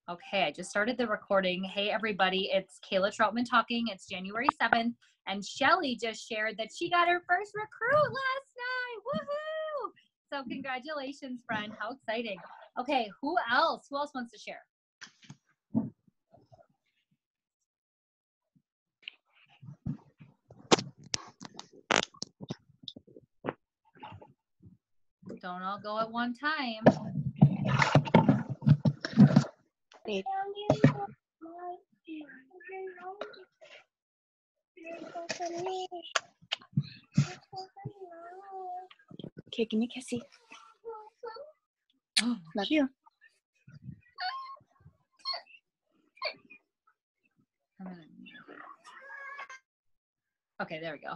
Okay, I just started the recording. Hey, everybody, it's Kayla Troutman talking. It's January 7th, and Shelly just shared that she got her first recruit last night. Woohoo! So congratulations, friend. How exciting. Okay, who else? Who else wants to share? Don't all go at one time. Okay, give me a kissy. Love you. Okay, there we go.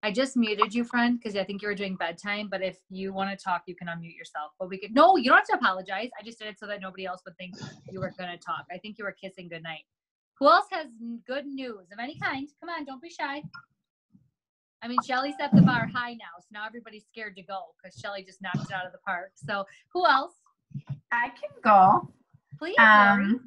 I just muted you, friend, because I think you were doing bedtime. But if you want to talk, you can unmute yourself. But we could. No, you don't have to apologize. I just did it so that nobody else would think you were going to talk. I think you were kissing goodnight. Who else has good news of any kind? Come on, don't be shy. I mean, Shelly set the bar high now, so now everybody's scared to go because Shelly just knocked it out of the park. So who else? I can go. Please, Lori.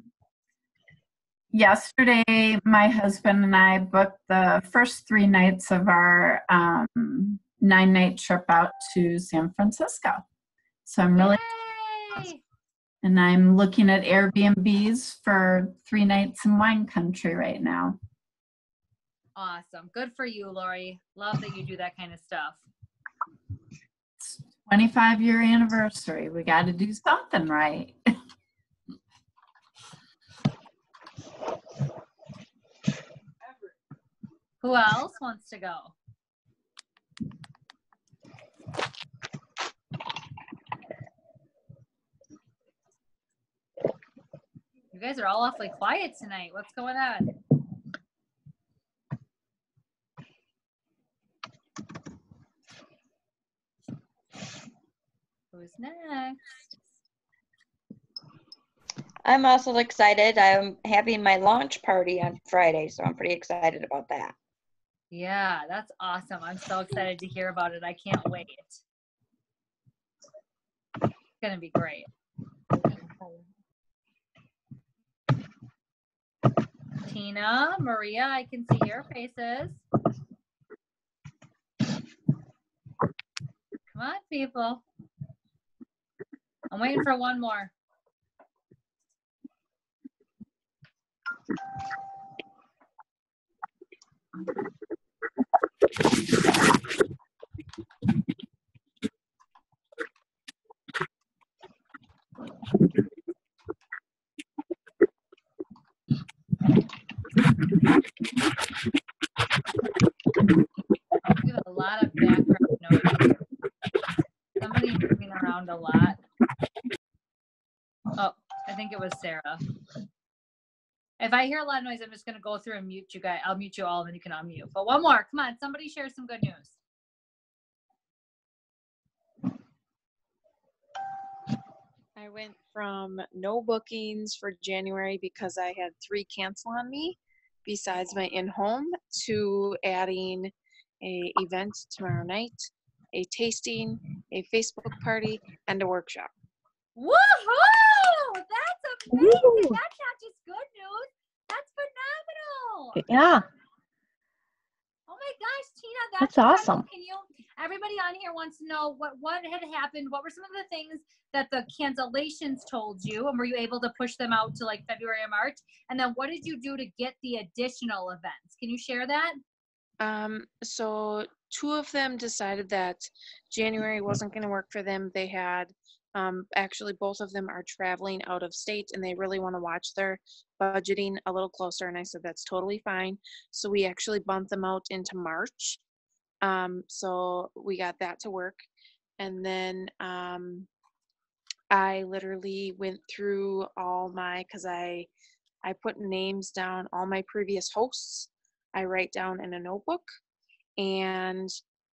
Yesterday, my husband and I booked the first 3 nights of our 9-night trip out to San Francisco. So I'm really, Yay! and I'm looking at Airbnbs for 3 nights in wine country right now. Awesome. Good for you, Lori. Love that you do that kind of stuff. It's 25-year anniversary. We got to do something right. Who else wants to go? You guys are all awfully quiet tonight. What's going on? Who's next? I'm also excited. I'm having my launch party on Friday, so I'm pretty excited about that. Yeah, that's awesome. I'm so excited to hear about it. I can't wait. It's going to be great. Tina, Maria, I can see your faces. Come on, people. I'm waiting for one more. We have a lot of background noise. Somebody's moving around a lot. Oh, I think it was Sarah. If I hear a lot of noise, I'm just going to go through and mute you guys. I'll mute you all and then you can unmute. But one more. Come on. Somebody share some good news. I went from no bookings for January because I had 3 cancel on me besides my in-home to adding a event tomorrow night, a tasting, a Facebook party, and a workshop. Woohoo! That's amazing. Woo! That's not just good news. That's phenomenal. Yeah. Oh my gosh, Tina, That's incredible. awesome. Can you? Everybody on here wants to know what had happened. What were some of the things that the cancellations told you, and were you able to push them out to like February or March? And then what did you do to get the additional events? Can you share that? So 2 of them decided that January wasn't going to work for them. They had actually both of them are traveling out of state and they really want to watch their budgeting a little closer, and I said that's totally fine. So we actually bumped them out into March. So we got that to work. And then I literally went through all my, because I put names down, all my previous hosts I write down in a notebook, and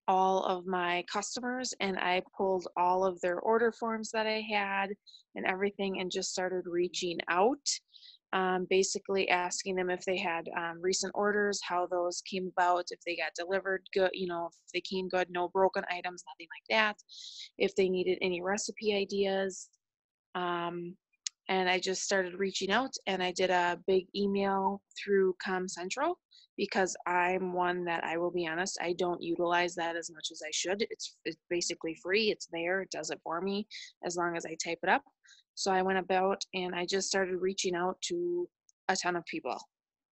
all of my customers, and I pulled all of their order forms that I had and everything and just started reaching out, basically asking them if they had recent orders, how those came about, if they got delivered good, you know, if they came good, no broken items, nothing like that, if they needed any recipe ideas. and I just started reaching out, and I did a big email through ComCentral because I'm one that, I will be honest, I don't utilize that as much as I should. It's basically free. It's there. It does it for me as long as I type it up. So I went about and I just started reaching out to a ton of people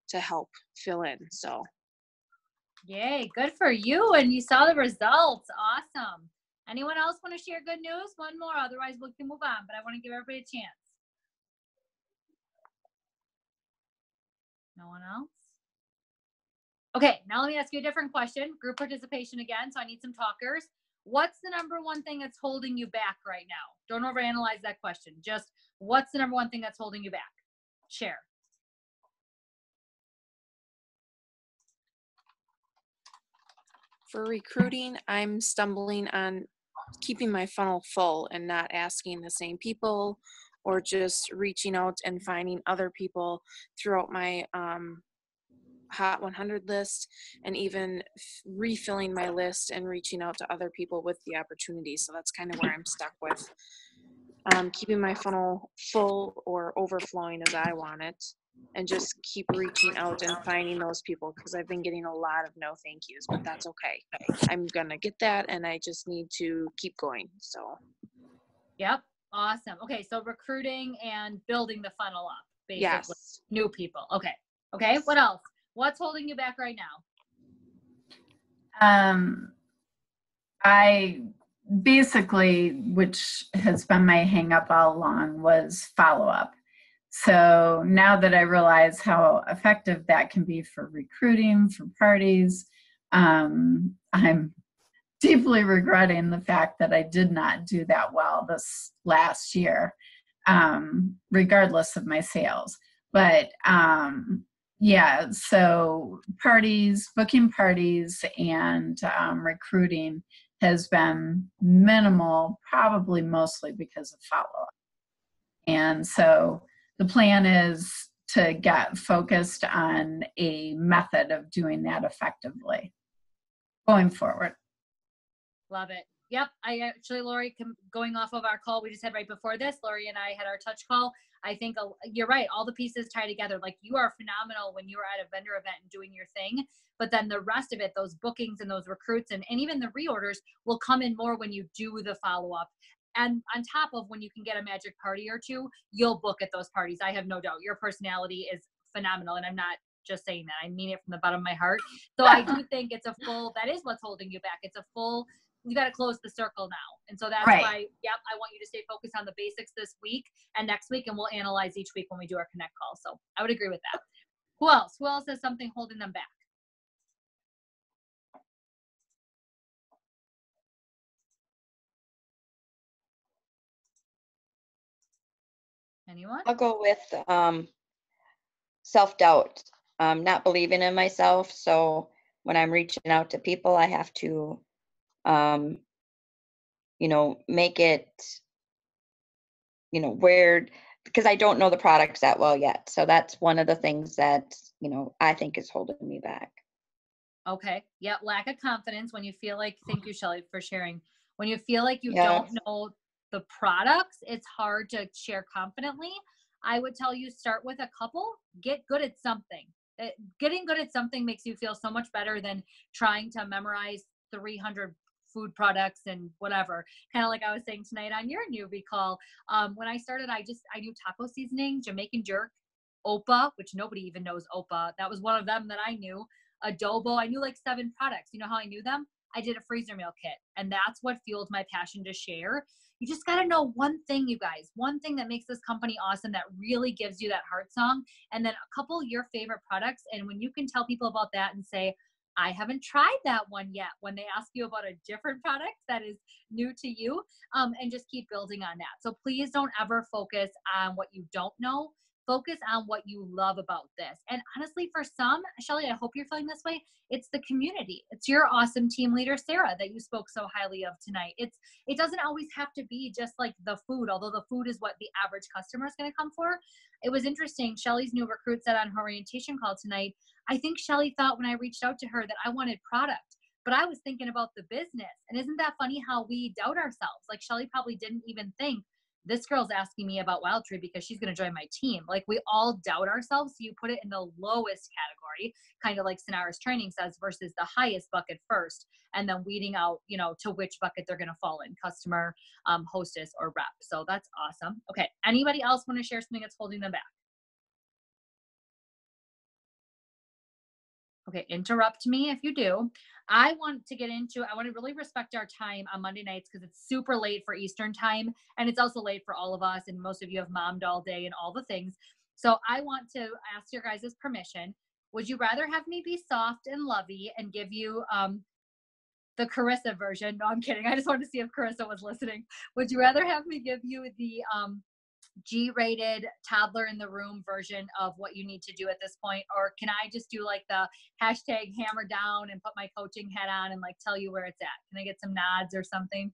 to help fill in. So Yay, good for you. And you saw the results. Awesome. Anyone else want to share good news? One more, otherwise we can move on, but I want to give everybody a chance. No one else? Okay, now let me ask you a different question. Group participation again, so I need some talkers. What's the number one thing that's holding you back right now? Don't overanalyze that question. Just what's the number one thing that's holding you back? Share. for recruiting, I'm stumbling on keeping my funnel full and not asking the same people, or just reaching out and finding other people throughout my Hot 100 list, and even refilling my list and reaching out to other people with the opportunity. So that's kind of where I'm stuck with keeping my funnel full or overflowing as I want it, and just keep reaching out and finding those people, because I've been getting a lot of no thank yous, but that's okay. I'm gonna get that, and I just need to keep going. So Yep. Awesome. Okay, so recruiting and building the funnel up, basically. yes. New people. Okay. Okay, what else? What's holding you back right now? I basically, which has been my hang up all along, was follow-up. So now that I realize how effective that can be for recruiting, for parties, I'm deeply regretting the fact that I did not do that well this last year, regardless of my sales. But yeah, so parties, booking parties, and recruiting has been minimal, probably mostly because of follow-up. And so the plan is to get focused on a method of doing that effectively going forward. Love it. Yep. I actually, Lori, going off of our call we just had right before this, Lori and I had our touch call. I think you're right. All the pieces tie together. Like, you are phenomenal when you are at a vendor event and doing your thing, but then the rest of it, those bookings and those recruits and even the reorders will come in more when you do the follow-up. And on top of when you can get a magic party or two, you'll book at those parties. I have no doubt. Your personality is phenomenal. And I'm not just saying that. I mean it from the bottom of my heart. So I do think it's a full, that is what's holding you back. It's a full, you got to close the circle now. And so that's Right. why, yep, I want you to stay focused on the basics this week and next week, and we'll analyze each week when we do our connect call. So I would agree with that. Who else? Who else has something holding them back? Anyone? I'll go with self-doubt, not believing in myself. So when I'm reaching out to people, I have to, make it, where, because I don't know the products that well yet. So that's one of the things that, I think is holding me back. Okay. Yeah. Lack of confidence when you feel like, thank you, Shelly, for sharing. When you feel like you Yeah. don't know the products, it's hard to share confidently. I would tell you, start with a couple, get good at something. Getting good at something makes you feel so much better than trying to memorize 300 food products and whatever. Kind of like I was saying tonight on your newbie call. When I started, I knew taco seasoning, Jamaican jerk, Opa, which nobody even knows Opa. That was one of them that I knew. Adobo. I knew like 7 products. You know how I knew them? I did a freezer meal kit, and that's what fueled my passion to share. You just got to know one thing, you guys, one thing that makes this company awesome, that really gives you that heart song, and then a couple of your favorite products. And when you can tell people about that and say, I haven't tried that one yet, when they ask you about a different product that is new to you, and just keep building on that. So please don't ever focus on what you don't know. Focus on what you love about this. And honestly, for some, Shelly, I hope you're feeling this way. It's the community. It's your awesome team leader, Sarah, that you spoke so highly of tonight. It doesn't always have to be just like the food, although the food is what the average customer is going to come for. It was interesting. Shelly's new recruit said on her orientation call tonight, I think Shelly thought when I reached out to her that I wanted product, but I was thinking about the business. And isn't that funny how we doubt ourselves? Like, Shelly probably didn't even think this girl's asking me about Wild Tree because she's going to join my team. Like, we all doubt ourselves. So you put it in the lowest category, kind of like Sonara's training says, versus the highest bucket first, and then weeding out, you know, to which bucket they're going to fall in, customer, hostess, or rep. So that's awesome. Okay. Anybody else want to share something that's holding them back? Okay, interrupt me if you do. I want to really respect our time on Monday nights because it's super late for Eastern time. And it's also late for all of us. And most of you have mommed all day and all the things. So I want to ask your guys' permission. Would you rather have me be soft and lovey and give you the Carissa version? No, I'm kidding. I just wanted to see if Carissa was listening. Would you rather have me give you the G-rated toddler in the room version of what you need to do at this point? Or can I just do like the hashtag hammer down and put my coaching hat on and like tell you where it's at? Can I get some nods or something?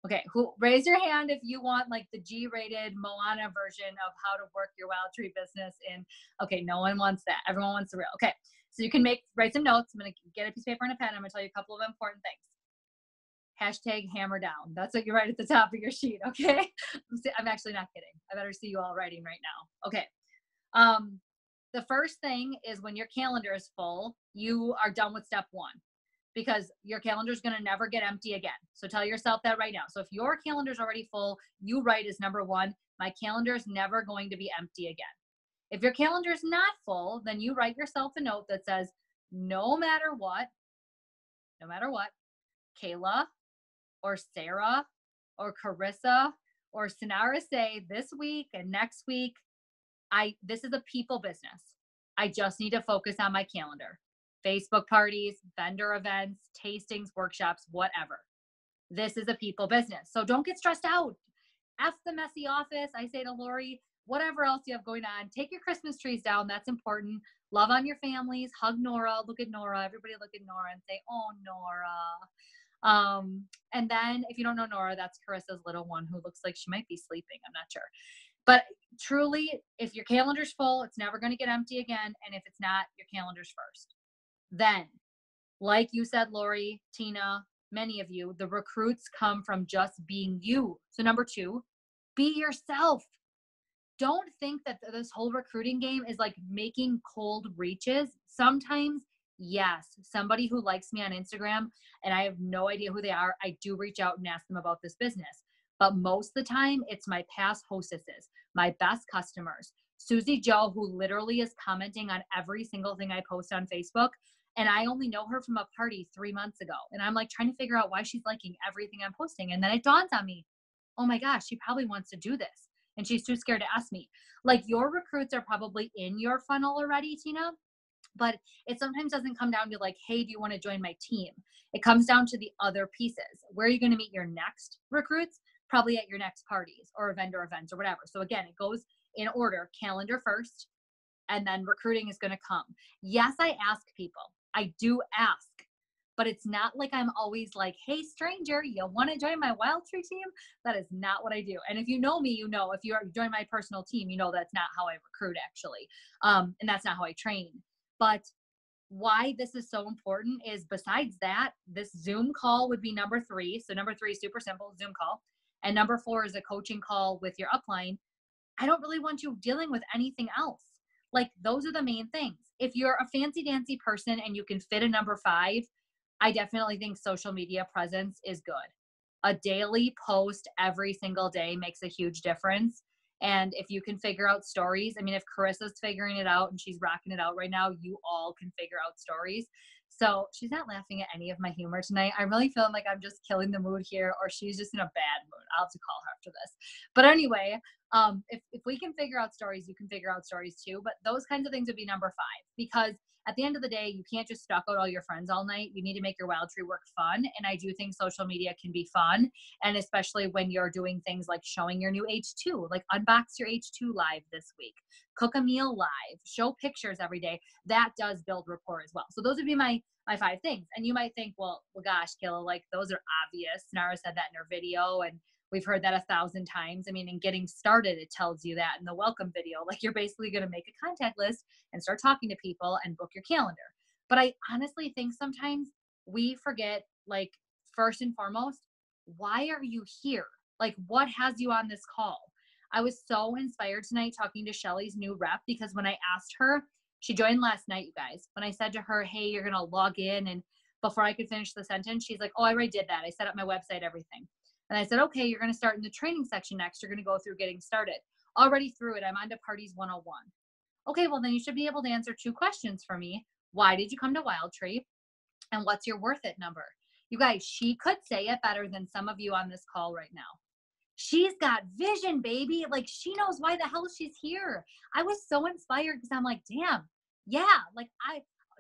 Okay, raise your hand if you want like the G-rated Moana version of how to work your Wild Tree business in. Okay, no one wants that. Everyone wants the real. Okay, so you can write some notes. I'm going to get a piece of paper and a pen. I'm going to tell you a couple of important things. Hashtag hammer down. That's what you write at the top of your sheet. Okay. I'm actually not kidding. I better see you all writing right now. Okay. The first thing is when your calendar is full, you are done with step one because your calendar is going to never get empty again. So tell yourself that right now. So if your calendar is already full, you write as number one, my calendar is never going to be empty again. If your calendar is not full, then you write yourself a note that says, no matter what, Kayla or Sarah or Carissa or Sonara say this week and next week, this is a people business. I just need to focus on my calendar. Facebook parties, vendor events, tastings, workshops, whatever. This is a people business. So don't get stressed out. F the messy office. I say to Lori, whatever else you have going on, take your Christmas trees down. That's important. Love on your families. Hug Nora. Look at Nora. Everybody look at Nora and say, oh, Nora. And then if you don't know Nora, that's Carissa's little one who looks like she might be sleeping. I'm not sure. But truly, if your calendar's full, it's never going to get empty again. And if it's not, your calendar's first. Then, like you said, Lori, Tina, many of you, the recruits come from just being you. So number two, be yourself. Don't think that this whole recruiting game is like making cold reaches. Sometimes, yes, somebody who likes me on Instagram and I have no idea who they are, I do reach out and ask them about this business. But most of the time, it's my past hostesses, my best customers, Susie Joe, who literally is commenting on every single thing I post on Facebook. And I only know her from a party 3 months ago. And I'm like trying to figure out why she's liking everything I'm posting. And then it dawns on me, oh my gosh, she probably wants to do this. And she's too scared to ask me. Like, your recruits are probably in your funnel already, Tina. But it sometimes doesn't come down to like, hey, do you want to join my team? It comes down to the other pieces. Where are you going to meet your next recruits? Probably at your next parties or vendor events or whatever. So again, it goes in order, calendar first, and then recruiting is going to come. Yes, I ask people. I do ask, but it's not like I'm always like, hey, stranger, you want to join my Wild Tree team? That is not what I do. And if you know me, you know, if you join my personal team, you know that's not how I recruit actually. And that's not how I train. But why this is so important is besides that, this Zoom call would be number 3. So number 3 is super simple, Zoom call. And number 4 is a coaching call with your upline. I don't really want you dealing with anything else. Like, those are the main things. If you're a fancy dancy person and you can fit a number 5, I definitely think social media presence is good. A daily post every single day makes a huge difference. And if you can figure out stories, I mean, if Carissa's figuring it out and she's rocking it out right now, you all can figure out stories. So she's not laughing at any of my humor tonight. I'm really feeling like I'm just killing the mood here, or she's just in a bad mood. I'll have to call her after this. But anyway, if we can figure out stories, you can figure out stories too. But those kinds of things would be number 5, because at the end of the day, you can't just stalk out all your friends all night. You need to make your Wild Tree work fun. And I do think social media can be fun. And especially when you're doing things like showing your new H2, like unbox your H2 live this week, cook a meal live, show pictures every day. That does build rapport as well. So those would be my 5 things. And you might think, well gosh, Kayla, like those are obvious. Nara said that in her video, and we've heard that 1,000 times. I mean, in getting started, it tells you that in the welcome video, like you're basically going to make a contact list and start talking to people and book your calendar. But I honestly think sometimes we forget, like, first and foremost, why are you here? Like, what has you on this call? I was so inspired tonight talking to Shelly's new rep, because when I asked her, she joined last night, you guys. When I said to her, hey, you're going to log in, and before I could finish the sentence, she's like, oh, I already did that. I set up my website, everything. And I said, okay, you're going to start in the training section next. You're going to go through getting started. Already through it. I'm on to Parties 101. Okay, well, then you should be able to answer 2 questions for me. Why did you come to Wild Tree? And what's your worth it number? You guys, she could say it better than some of you on this call right now. She's got vision, baby. Like, she knows why the hell she's here. I was so inspired because I'm like, damn, yeah, like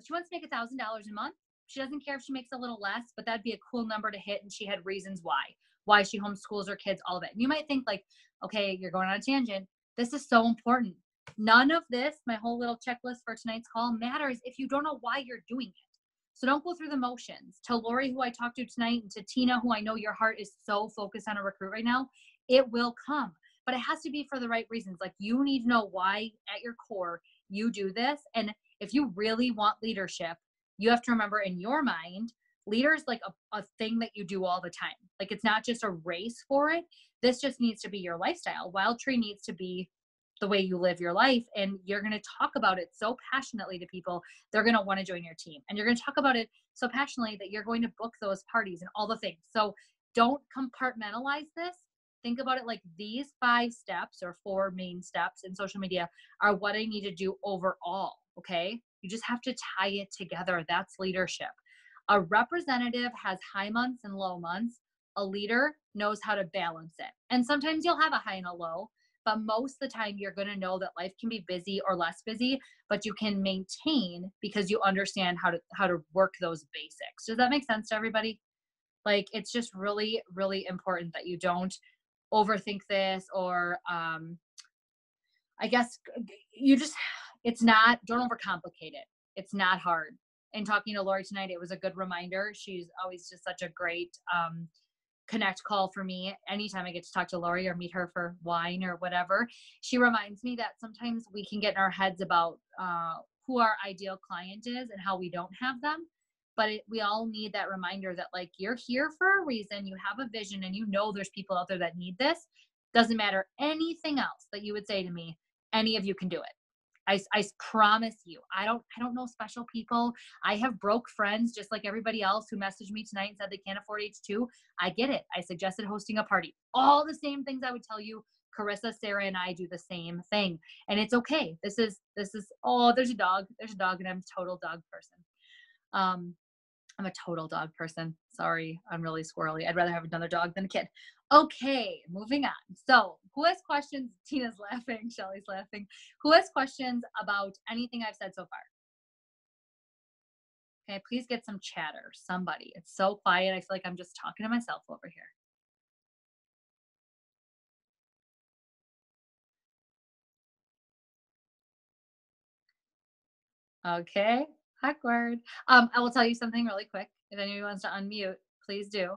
she wants to make $1,000 a month. She doesn't care if she makes a little less, but that'd be a cool number to hit. And she had reasons why she homeschools her kids, all of it. And you might think like, okay, you're going on a tangent. This is so important. None of this, my whole little checklist for tonight's call, matters if you don't know why you're doing it. So don't go through the motions. To Lori, who I talked to tonight, and to Tina, who I know your heart is so focused on a recruit right now, it will come, but it has to be for the right reasons. Like, you need to know why at your core you do this. And if you really want leadership, you have to remember in your mind, leader is like a thing that you do all the time. Like, it's not just a race for it. This just needs to be your lifestyle. Wild Tree needs to be the way you live your life, and you're going to talk about it so passionately to people, they're going to want to join your team. And you're going to talk about it so passionately that you're going to book those parties and all the things. So don't compartmentalize this. Think about it like these 5 steps or 4 main steps in social media are what I need to do overall. Okay. You just have to tie it together. That's leadership. A representative has high months and low months. A leader knows how to balance it. And sometimes you'll have a high and a low, but most of the time you're going to know that life can be busy or less busy, but you can maintain because you understand how to work those basics. Does that make sense to everybody? Like, it's just really, really important that you don't overthink this, or I guess you just, don't overcomplicate it. It's not hard. And talking to Lori tonight, it was a good reminder. She's always just such a great connect call for me. Anytime I get to talk to Lori or meet her for wine or whatever, she reminds me that sometimes we can get in our heads about who our ideal client is and how we don't have them. But we all need that reminder that, like, you're here for a reason. You have a vision, and you know there's people out there that need this. Doesn't matter anything else that you would say to me. Any of you can do it. I promise you. I don't know special people. I have broke friends just like everybody else who messaged me tonight and said they can't afford H2. I get it. I suggested hosting a party. All the same things I would tell you. Carissa, Sarah, and I do the same thing. And it's okay. This is, oh, there's a dog. There's a dog, and I'm a total dog person. I'm a total dog person. Sorry, I'm really squirrely. I'd rather have another dog than a kid. Okay, moving on. So who has questions? Tina's laughing. Shelly's laughing. Who has questions about anything I've said so far? Okay, please get some chatter. Somebody. It's so quiet. I feel like I'm just talking to myself over here. Okay, awkward. I will tell you something really quick. If anyone wants to unmute, please do.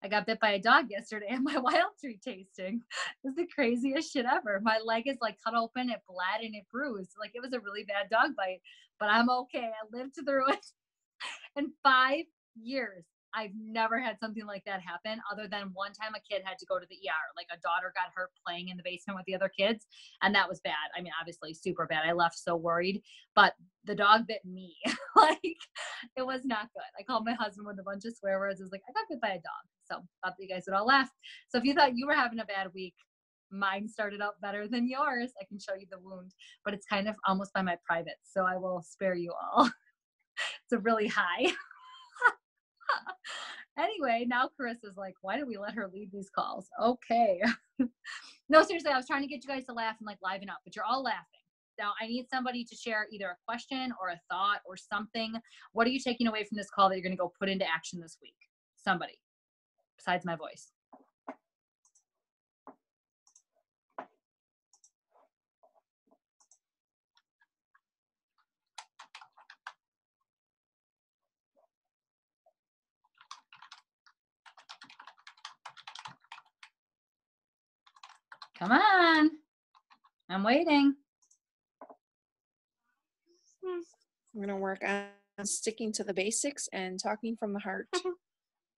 I got bit by a dog yesterday at my Wild Tree tasting. It was the craziest shit ever. My leg is like cut open, it bled, and it bruised. Like, it was a really bad dog bite, but I'm okay. I lived through it. In 5 years, I've never had something like that happen, other than one time a kid had to go to the ER. Like, a daughter got hurt playing in the basement with the other kids, and that was bad. I mean, obviously super bad. I left so worried, but the dog bit me. Like, it was not good. I called my husband with a bunch of swear words. I was like, I got bit by a dog. So thought that you guys would all laugh. So if you thought you were having a bad week, mine started out better than yours. I can show you the wound, but it's kind of almost by my privates, so I will spare you all. It's a really high. Anyway, now Carissa's like, why did we let her lead these calls? Okay. No, seriously, I was trying to get you guys to laugh and like liven up, but you're all laughing. Now I need somebody to share either a question or a thought or something. What are you taking away from this call that you're going to go put into action this week? Somebody besides my voice. Come on. I'm waiting. I'm going to work on sticking to the basics and talking from the heart.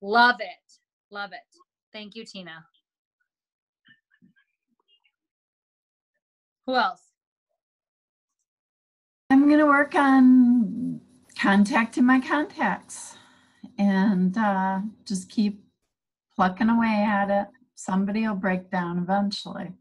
Love it. Love it. Thank you, Tina. Who else? I'm going to work on contacting my contacts and just keep plucking away at it. Somebody will break down eventually.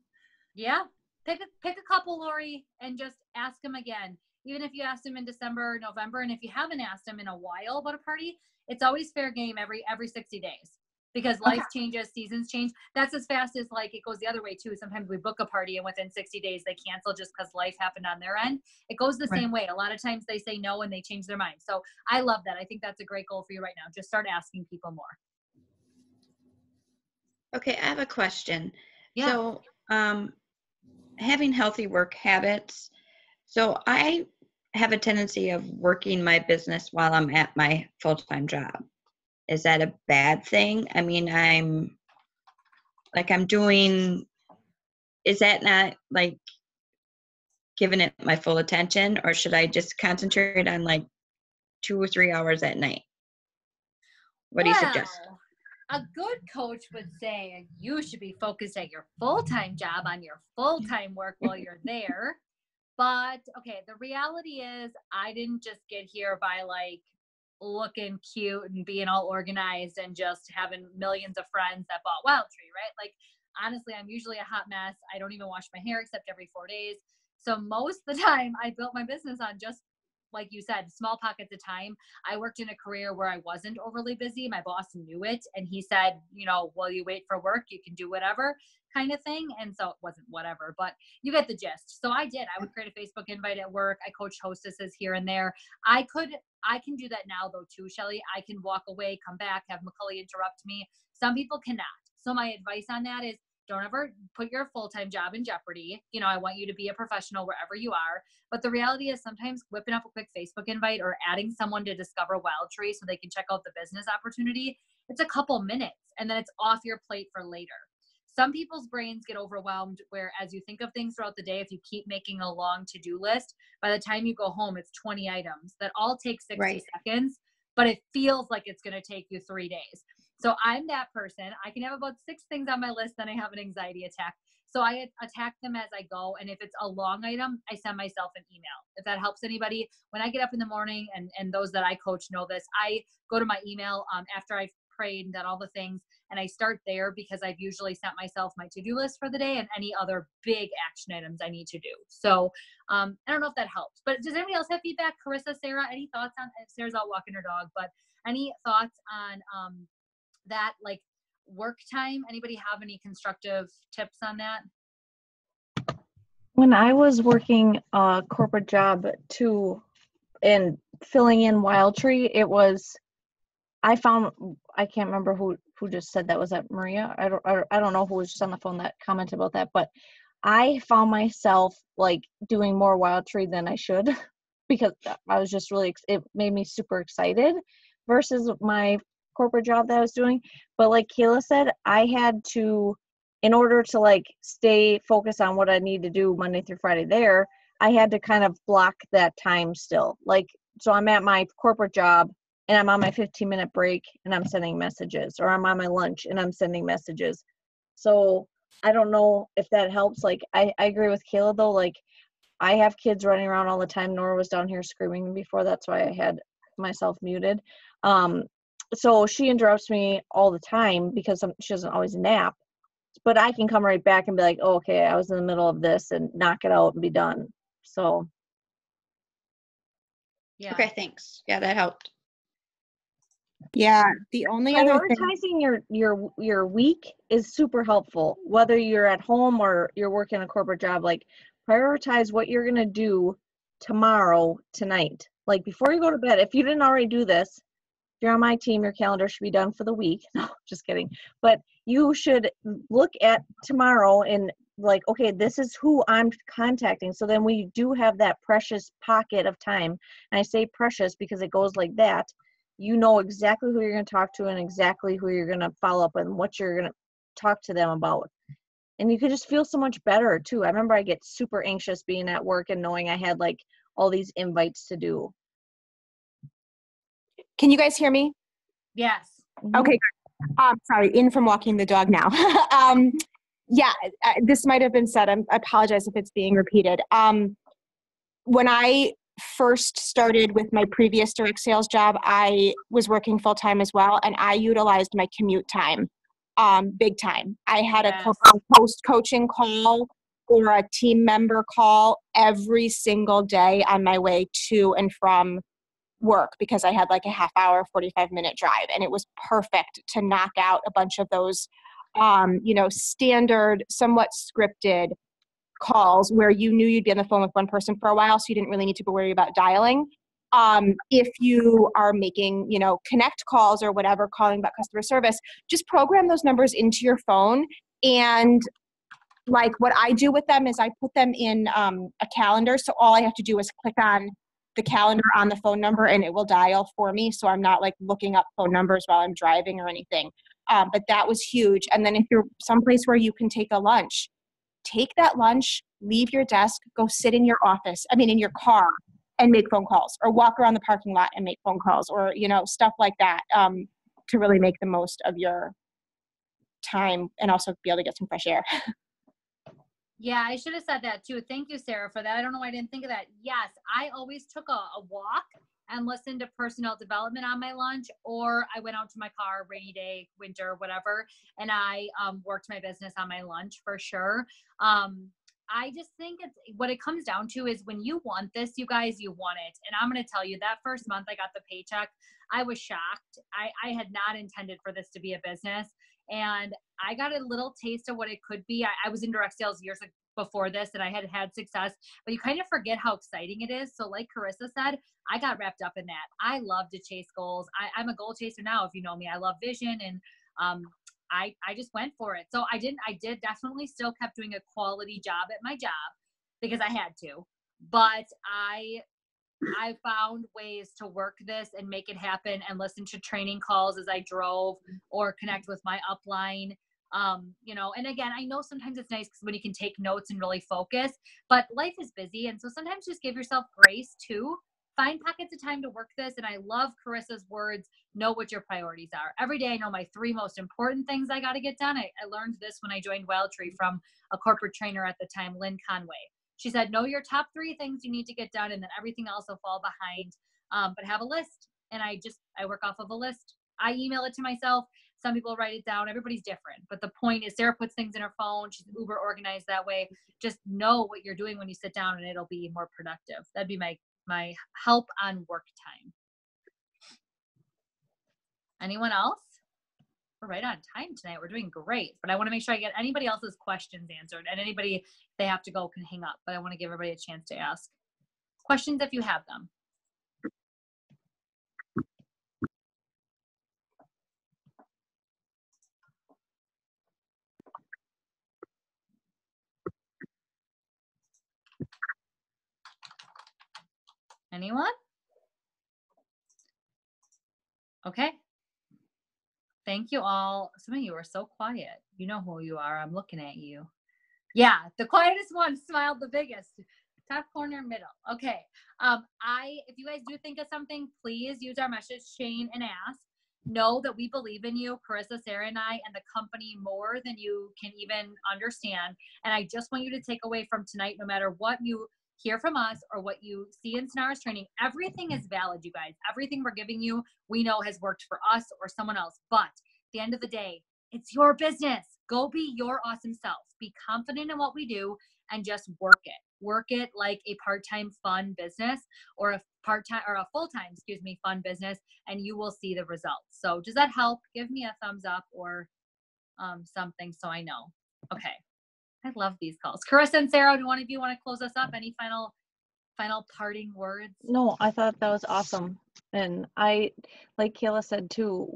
Yeah. Pick a couple, Lori, and just ask them again. Even if you asked them in December or November, and if you haven't asked them in a while about a party, it's always fair game every 60 days. Because life changes, seasons change. That's as fast as like it goes the other way too. Sometimes we book a party and within 60 days they cancel just because life happened on their end. It goes the same way. A lot of times they say no and they change their mind. So I love that. I think that's a great goal for you right now. Just start asking people more. Okay, I have a question. Yeah. So, having healthy work habits. So I have a tendency of working my business while I'm at my full-time job. Is that a bad thing? I mean, is that not like giving it my full attention, or should I just concentrate on like 2 or 3 hours at night? What do you suggest? A good coach would say you should be focused at your full-time job on your full-time work while you're there. But okay, the reality is I didn't just get here by like looking cute and being all organized and just having millions of friends that bought Wild Tree, right? Like, honestly, I'm usually a hot mess. I don't even wash my hair except every 4 days. So most of the time I built my business on just, like you said, small pockets of time. I worked in a career where I wasn't overly busy. My boss knew it. And he said, you know, while you wait for work, you can do whatever kind of thing. And so it wasn't whatever, but you get the gist. So I did. I would create a Facebook invite at work. I coached hostesses here and there. I can do that now though too, Shelly. I can walk away, come back, have Macaulay interrupt me. Some people cannot. So my advice on that is don't ever put your full-time job in jeopardy. You know, I want you to be a professional wherever you are. But the reality is sometimes whipping up a quick Facebook invite or adding someone to discover Wild Tree so they can check out the business opportunity, it's a couple minutes and then it's off your plate for later. Some people's brains get overwhelmed where as you think of things throughout the day, if you keep making a long to-do list, by the time you go home, it's 20 items that all take 60 seconds, but it feels like it's going to take you 3 days. So I'm that person. I can have about 6 things on my list, then I have an anxiety attack. So I attack them as I go. And if it's a long item, I send myself an email. If that helps anybody, when I get up in the morning, and those that I coach know this, I go to my email after I've prayed and done all the things, and I start there because I've usually sent myself my to-do list for the day and any other big action items I need to do. So I don't know if that helps, but does anybody else have feedback? Carissa, Sarah, any thoughts on, Sarah's out walking her dog, but any thoughts on that, like work time? Anybody have any constructive tips on that? When I was working a corporate job too and filling in Wild Tree, I can't remember who just said that. Was that Maria? I don't know who was just on the phone that commented about that, but I found myself like doing more Wild Tree than I should because I was just really, it made me super excited versus my corporate job that I was doing. But like Kayla said, I had to, in order to like stay focused on what I need to do Monday through Friday there, I had to kind of block that time still. Like, so I'm at my corporate job and I'm on my 15-minute break and I'm sending messages, or I'm on my lunch and I'm sending messages. So I don't know if that helps. Like, I agree with Kayla though. Like, I have kids running around all the time. Nora was down here screaming before. That's why I had myself muted. So she interrupts me all the time because she doesn't always nap. But I can come right back and be like, oh, okay, I was in the middle of this, and knock it out and be done. So. Yeah. Okay, thanks. Yeah, that helped. Yeah, the only other thing. Prioritizing your week is super helpful. Whether you're at home or you're working a corporate job, like prioritize what you're gonna do tomorrow, tonight. Like before you go to bed. If you didn't already do this, if you're on my team, your calendar should be done for the week. No, just kidding. But you should look at tomorrow and like, okay, this is who I'm contacting. So then we do have that precious pocket of time. And I say precious because it goes like that. You know exactly who you're going to talk to and exactly who you're going to follow up and what you're going to talk to them about. And you could just feel so much better too. I remember I get super anxious being at work and knowing I had like all these invites to do. Can you guys hear me? Yes. Okay. Sorry, in from walking the dog now. yeah, this might have been said. I apologize if it's being repeated. When I first started with my previous direct sales job, I was working full time as well, and I utilized my commute time big time. I had Yes. a post coaching call or a team member call every single day on my way to and from work because I had like a half hour, 45-minute drive, and it was perfect to knock out a bunch of those, standard, somewhat scripted calls where you knew you'd be on the phone with one person for a while, so you didn't really need to worry about dialing. If you are making, connect calls or whatever, calling about customer service, just program those numbers into your phone. And like what I do with them is I put them in a calendar. So all I have to do is click on the calendar on the phone number and it will dial for me. So I'm not like looking up phone numbers while I'm driving or anything. But that was huge. And then if you're someplace where you can take a lunch, take that lunch, leave your desk, go sit in your in your car and make phone calls, or walk around the parking lot and make phone calls, or, stuff like that, to really make the most of your time and also be able to get some fresh air. Yeah, I should have said that too. Thank you, Sarah, for that. I don't know why I didn't think of that. Yes, I always took a walk and listened to personal development on my lunch, or I went out to my car, rainy day, winter, whatever, and I worked my business on my lunch for sure. I just think what it comes down to is when you want this, you guys, you want it. And I'm going to tell you that first month I got the paycheck, I was shocked. I had not intended for this to be a business. And I got a little taste of what it could be. I was in direct sales years before this and I had success, but you kind of forget how exciting it is. So like Carissa said, I got wrapped up in that. I love to chase goals. I'm a goal chaser now. If you know me, I love vision, and I just went for it. So I did definitely still kept doing a quality job at my job because I had to, but I found ways to work this and make it happen and listen to training calls as I drove or connect with my upline. And again, I know sometimes it's nice because when you can take notes and really focus, but life is busy. And so sometimes just give yourself grace too. Find pockets of time to work this. And I love Carissa's words, know what your priorities are. Every day I know my 3 most important things I got to get done. I learned this when I joined Wildtree from a corporate trainer at the time, Lynn Conway. She said, know your top 3 things you need to get done, and then everything else will fall behind. But have a list. And I work off of a list. I email it to myself. Some people write it down. Everybody's different. But the point is Sarah puts things in her phone. She's uber organized that way. Just know what you're doing when you sit down and it'll be more productive. That'd be my help on work time. Anyone else? We're right on time tonight. We're doing great. But I want to make sure I get anybody else's questions answered. And anybody, if they have to go, can hang up. But I want to give everybody a chance to ask questions if you have them. Anyone? Okay. Thank you all. Some of you are so quiet. You know who you are. I'm looking at you. Yeah, the quietest one smiled the biggest. Top corner, middle. Okay. If you guys do think of something, please use our message chain and ask. Know that we believe in you, Carissa, Sarah, and I, and the company more than you can even understand. And I just want you to take away from tonight, no matter what you hear from us or what you see in Sonara's training, everything is valid, you guys. Everything we're giving you, we know has worked for us or someone else. But at the end of the day, it's your business. Go be your awesome self. Be confident in what we do and just work it. Work it like a part-time fun business or a full-time, fun business, and you will see the results. So does that help? Give me a thumbs up or something so I know. Okay. I love these calls. Carissa and Sarah, do one of you want to close us up? Any final parting words? No, I thought that was awesome. And I, like Kayla said too,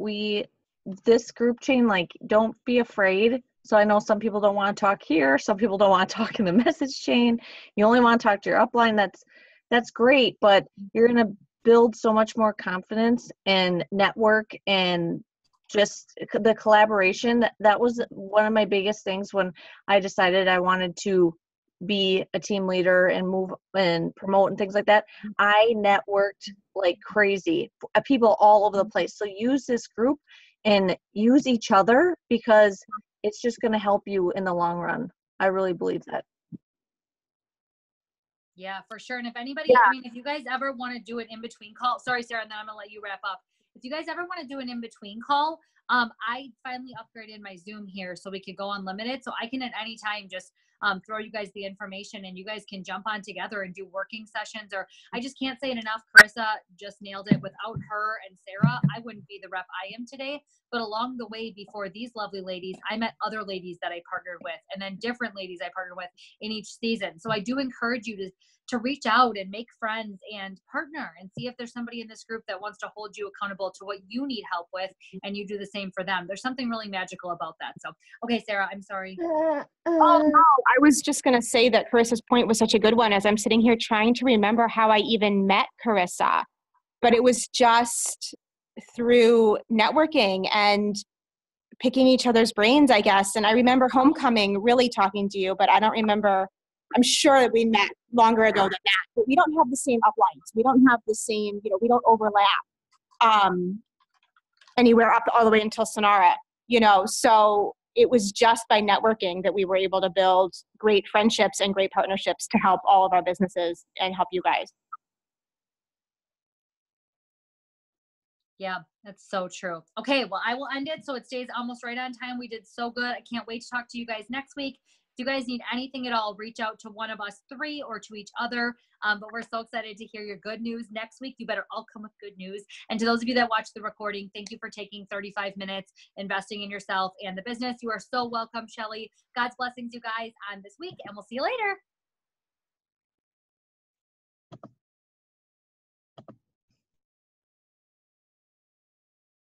this group chain, like, don't be afraid. So I know some people don't want to talk here. Some people don't want to talk in the message chain. You only want to talk to your upline. That's great, but you're going to build so much more confidence and network and just the collaboration. That was one of my biggest things when I decided I wanted to be a team leader and move and promote and things like that. I networked like crazy, people all over the place. So use this group and use each other, because it's just going to help you in the long run. I really believe that. Yeah, for sure. And if anybody, Yeah. I mean, if you guys ever want to do an in-between call, sorry, Sarah, and then I'm gonna let you wrap up. If you guys ever want to do an in-between call, I finally upgraded my Zoom here so we could go unlimited. So I can at any time just throw you guys the information and you guys can jump on together and do working sessions. Or I just can't say it enough. Carissa just nailed it. Without her and Sarah, I wouldn't be the rep I am today. But along the way, before these lovely ladies, I met other ladies that I partnered with, and then different ladies I partnered with in each season. So I do encourage you to reach out and make friends and partner and see if there's somebody in this group that wants to hold you accountable to what you need help with, and you do the same for them. There's something really magical about that. So, okay, Sarah, I'm sorry. Oh, no. I was just going to say that Carissa's point was such a good one as I'm sitting here trying to remember how I even met Carissa. But it was just through networking and picking each other's brains, I guess. And I remember homecoming really talking to you, but I don't remember. I'm sure that we met longer ago than that. But we don't have the same uplights. We don't have the same, we don't overlap anywhere up all the way until Sonara, So it was just by networking that we were able to build great friendships and great partnerships to help all of our businesses and help you guys. Yeah, that's so true. Okay, well, I will end it so it stays almost right on time. We did so good. I can't wait to talk to you guys next week. If you guys need anything at all, reach out to one of us three or to each other. But we're so excited to hear your good news next week. You better all come with good news. And to those of you that watch the recording, thank you for taking 35 minutes, investing in yourself and the business. You are so welcome, Shelly. God's blessings, you guys, on this week, and we'll see you later.